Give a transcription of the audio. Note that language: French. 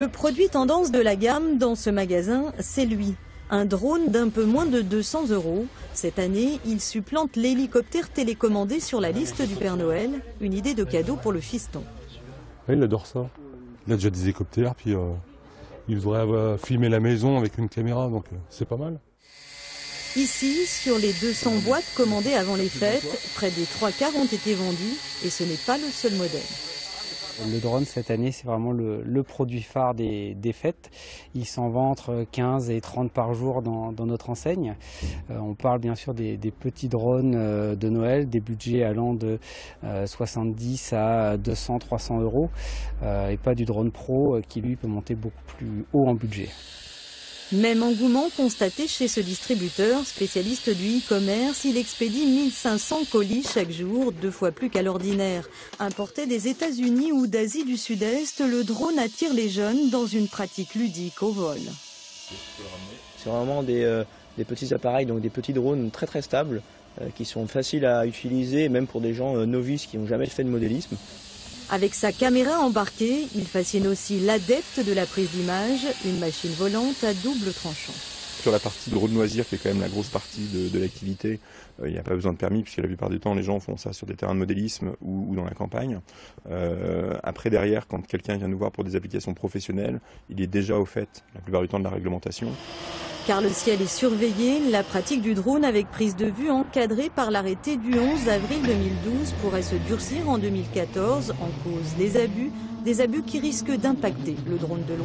Le produit tendance de la gamme dans ce magasin, c'est lui. Un drone d'un peu moins de 200 €. Cette année, il supplante l'hélicoptère télécommandé sur la liste du Père Noël. Une idée de cadeau pour le fiston. Ouais, il adore ça. Il a déjà des hélicoptères, puis il voudrait filmer la maison avec une caméra, donc c'est pas mal. Ici, sur les 200 boîtes commandées avant les fêtes, près des 3/4 ont été vendues et ce n'est pas le seul modèle. Le drone cette année, c'est vraiment le produit phare des fêtes. Il s'en vend entre 15 et 30 par jour dans notre enseigne. On parle bien sûr des petits drones de Noël, des budgets allant de 70 à 200, 300 €, et pas du drone pro qui lui peut monter beaucoup plus haut en budget. Même engouement constaté chez ce distributeur, spécialiste du e-commerce. Il expédie 1500 colis chaque jour, 2 fois plus qu'à l'ordinaire. Importé des États-Unis ou d'Asie du Sud-Est, le drone attire les jeunes dans une pratique ludique au vol. C'est vraiment des petits appareils, donc des petits drones très très stables, qui sont faciles à utiliser, même pour des gens novices qui n'ont jamais fait de modélisme. Avec sa caméra embarquée, il fascine aussi l'adepte de la prise d'image, une machine volante à double tranchant. Sur la partie drone loisir, qui est quand même la grosse partie de l'activité, il n'y a pas besoin de permis, puisque la plupart du temps, les gens font ça sur des terrains de modélisme ou dans la campagne. Après, derrière, quand quelqu'un vient nous voir pour des applications professionnelles, il est déjà au fait, la plupart du temps, de la réglementation. Car le ciel est surveillé, la pratique du drone avec prise de vue encadrée par l'arrêté du 11 avril 2012 pourrait se durcir en 2014 en cause des abus qui risquent d'impacter le drone de loisir.